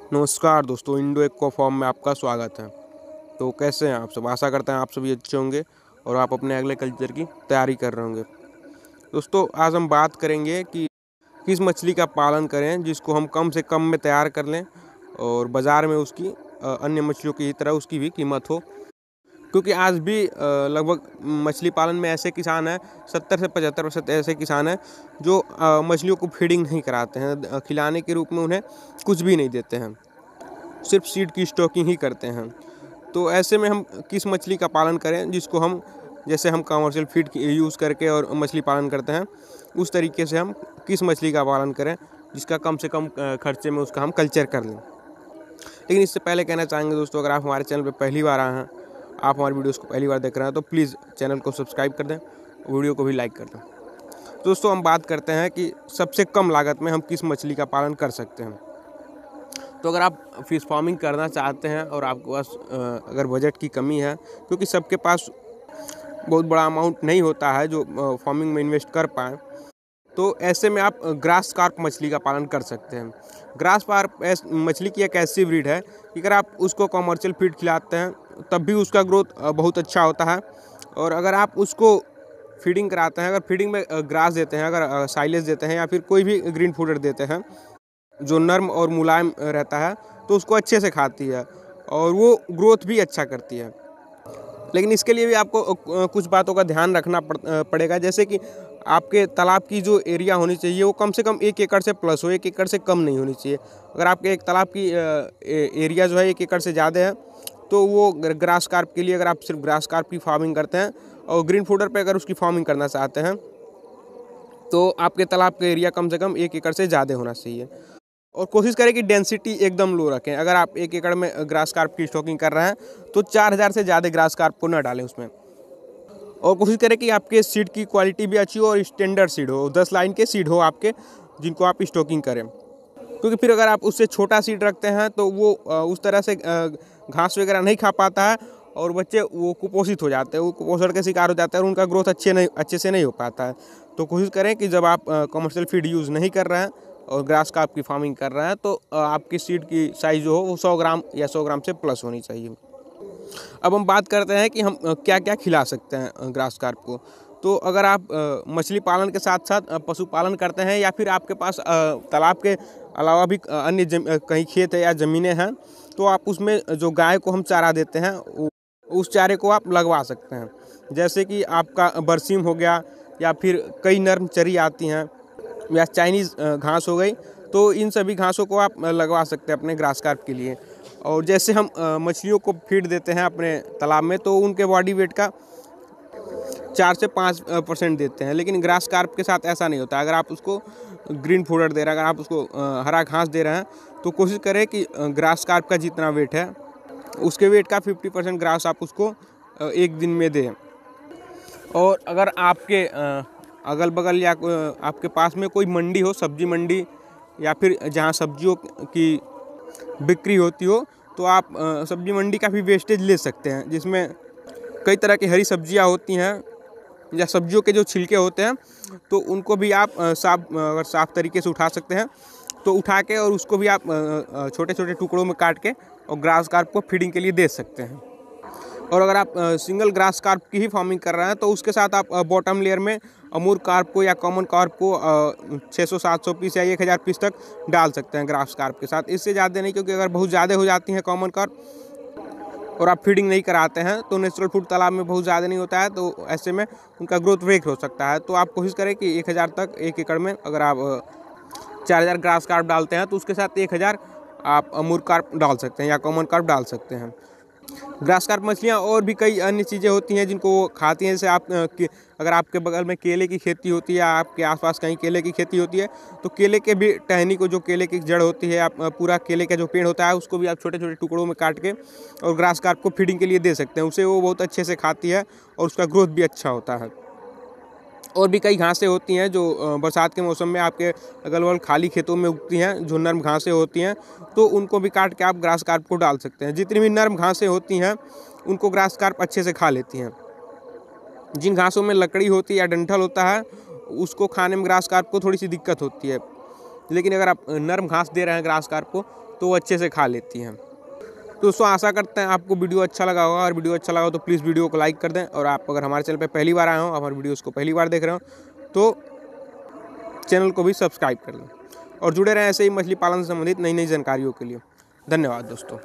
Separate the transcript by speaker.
Speaker 1: नमस्कार दोस्तों, Indo aqua form में आपका स्वागत है। तो कैसे हैं आप सब? आशा करते हैं आप सभी अच्छे होंगे और आप अपने अगले कल्चर की तैयारी कर रहे होंगे। दोस्तों, आज हम बात करेंगे कि किस मछली का पालन करें जिसको हम कम से कम में तैयार कर लें और बाज़ार में उसकी अन्य मछलियों की तरह उसकी भी कीमत हो। क्योंकि आज भी लगभग मछली पालन में ऐसे किसान हैं, 70 से 75% ऐसे किसान हैं जो मछलियों को फीडिंग नहीं कराते हैं, खिलाने के रूप में उन्हें कुछ भी नहीं देते हैं, सिर्फ सीड की स्टॉकिंग ही करते हैं। तो ऐसे में हम किस मछली का पालन करें जिसको हम, जैसे हम कमर्शियल फीड यूज़ करके और मछली पालन करते हैं, उस तरीके से हम किस मछली का पालन करें जिसका कम से कम खर्चे में उसका हम कल्चर कर लें। लेकिन इससे पहले कहना चाहेंगे दोस्तों, अगर आप हमारे चैनल पर पहली बार आए हैं, आप हमारी वीडियोस को पहली बार देख रहे हैं, तो प्लीज़ चैनल को सब्सक्राइब कर दें, वीडियो को भी लाइक कर दें। दोस्तों, हम बात करते हैं कि सबसे कम लागत में हम किस मछली का पालन कर सकते हैं। तो अगर आप फिश फार्मिंग करना चाहते हैं और आपके पास अगर बजट की कमी है, क्योंकि सबके पास बहुत बड़ा अमाउंट नहीं होता है जो फार्मिंग में इन्वेस्ट कर पाएँ, तो ऐसे में आप ग्रास कार्प मछली का पालन कर सकते हैं। ग्रास कार्प मछली की एक ऐसी ब्रीड है कि अगर आप उसको कमर्शियल फीड खिलाते हैं तब भी उसका ग्रोथ बहुत अच्छा होता है। और अगर आप उसको फीडिंग कराते हैं, अगर फीडिंग में ग्रास देते हैं, अगर साइलेज देते हैं या फिर कोई भी ग्रीन फूडर देते हैं जो नर्म और मुलायम रहता है, तो उसको अच्छे से खाती है और वो ग्रोथ भी अच्छा करती है। लेकिन इसके लिए भी आपको कुछ बातों का ध्यान रखना पड़ेगा, जैसे कि आपके तालाब की जो एरिया होनी चाहिए वो कम से कम 1 एकड़ से प्लस हो, 1 एकड़ से कम नहीं होनी चाहिए। अगर आपके एक तालाब की एरिया जो है 1 एकड़ से ज़्यादा है, तो वो ग्रास कार्प के लिए, अगर आप सिर्फ ग्रास कार्प की फार्मिंग करते हैं और ग्रीन फूडर पे अगर उसकी फार्मिंग करना चाहते हैं, तो आपके तालाब का एरिया कम से कम 1 एकड़ से ज़्यादा होना चाहिए। और कोशिश करें कि डेंसिटी एकदम लो रखें। अगर आप 1 एकड़ में ग्रास कार्प की स्टॉकिंग कर रहे हैं तो 4000 से ज़्यादा ग्रास कार्प को न डालें उसमें। और कोशिश करें कि आपके सीड की क्वालिटी भी अच्छी हो और स्टैंडर्ड सीड हो, 10 लाइन के सीड हो आपके, जिनको आप स्टॉकिंग करें। क्योंकि फिर अगर आप उससे छोटा सीड रखते हैं तो वो उस तरह से घास वगैरह नहीं खा पाता है और बच्चे वो कुपोषित हो जाते हैं, वो कुपोषण के शिकार हो जाते हैं और उनका ग्रोथ अच्छे से नहीं हो पाता है। तो कोशिश करें कि जब आप कमर्शियल फीड यूज़ नहीं कर रहे हैं और ग्रास कार्प की फार्मिंग कर रहे हैं, तो आपकी सीड की साइज़ जो हो वो 100 ग्राम या 100 ग्राम से प्लस होनी चाहिए। अब हम बात करते हैं कि हम क्या क्या खिला सकते हैं ग्रास कार्प को। तो अगर आप मछली पालन के साथ साथ पशुपालन करते हैं या फिर आपके पास तालाब के अलावा भी अन्य कहीं खेत है या ज़मीनें हैं, तो आप उसमें जो गाय को हम चारा देते हैं उस चारे को आप लगवा सकते हैं। जैसे कि आपका बरसीम हो गया या फिर कई नर्म चरी आती हैं या चाइनीज़ घास हो गई, तो इन सभी घासों को आप लगवा सकते हैं अपने ग्रास कार्प के लिए। और जैसे हम मछलियों को फीड देते हैं अपने तालाब में, तो उनके बॉडी वेट का 4 से 5% देते हैं, लेकिन ग्रास कार्प के साथ ऐसा नहीं होता। अगर आप उसको ग्रीन फूडर दे रहे हैं, अगर आप उसको हरा घास दे रहे हैं, तो कोशिश करें कि ग्रास कार्प का जितना वेट है उसके वेट का 50% ग्रास आप उसको एक दिन में दें। और अगर आपके अगल बगल या आपके पास में कोई मंडी हो, सब्जी मंडी या फिर जहाँ सब्जियों की बिक्री होती हो, तो आप सब्जी मंडी का भी वेस्टेज ले सकते हैं, जिसमें कई तरह की हरी सब्जियां होती हैं या सब्जियों के जो छिलके होते हैं, तो उनको भी आप अगर साफ़ तरीके से उठा सकते हैं तो उठा के और उसको भी आप छोटे छोटे टुकड़ों में काट के और ग्रास कार्प को फीडिंग के लिए दे सकते हैं। और अगर आप सिंगल ग्रास कार्प की ही फार्मिंग कर रहे हैं, तो उसके साथ आप बॉटम लेयर में अमूर कार्प को या कॉमन कार्प को 600-700 पीस या 1000 पीस तक डाल सकते हैं ग्रास कार्प के साथ। इससे ज़्यादा नहीं, क्योंकि अगर बहुत ज़्यादा हो जाती हैं कॉमन कार्प और आप फीडिंग नहीं कराते हैं तो नेचुरल फूड तालाब में बहुत ज़्यादा नहीं होता है, तो ऐसे में उनका ग्रोथ वेट हो सकता है। तो आप कोशिश करें कि 1000 तक 1 एकड़ में अगर आप 4000 ग्रास कार्प डालते हैं तो उसके साथ 1000 आप अमूर कार्प डाल सकते हैं या कॉमन कार्प डाल सकते हैं। ग्रास कार्प मछलियाँ और भी कई अन्य चीज़ें होती हैं जिनको वो खाती हैं। जैसे आप अगर आपके बगल में केले की खेती होती है या आपके आसपास कहीं केले की खेती होती है, तो केले के भी टहनी को, जो केले की जड़ होती है, आप पूरा केले का जो पेड़ होता है उसको भी आप छोटे छोटे टुकड़ों में काट के और ग्रास कार्प को फीडिंग के लिए दे सकते हैं। उसे वो बहुत अच्छे से खाती है और उसका ग्रोथ भी अच्छा होता है। और भी कई घासें होती हैं जो बरसात के मौसम में आपके अगल बगल खाली खेतों में उगती हैं, जो नर्म घासें होती हैं, तो उनको भी काट के आप ग्रास कार्प को डाल सकते हैं। जितनी भी नर्म घासें होती हैं उनको ग्रास कार्प अच्छे से खा लेती हैं। जिन घासों में लकड़ी होती है या डंठल होता है, उसको खाने में ग्रास कार्प को थोड़ी सी दिक्कत होती है। लेकिन अगर आप नरम घास दे रहे हैं ग्रास कार्प को तो वो अच्छे से खा लेती हैं। तो दोस्तों आशा करते हैं आपको वीडियो अच्छा लगा होगा, और वीडियो अच्छा लगा हो तो प्लीज़ वीडियो को लाइक कर दें, और आप अगर हमारे चैनल पर पहली बार आए हो, हमारे वीडियोज़ को पहली बार देख रहे हो तो चैनल को भी सब्सक्राइब कर लें, और जुड़े रहें ऐसे ही मछली पालन से संबंधित नई नई जानकारियों के लिए। धन्यवाद दोस्तों।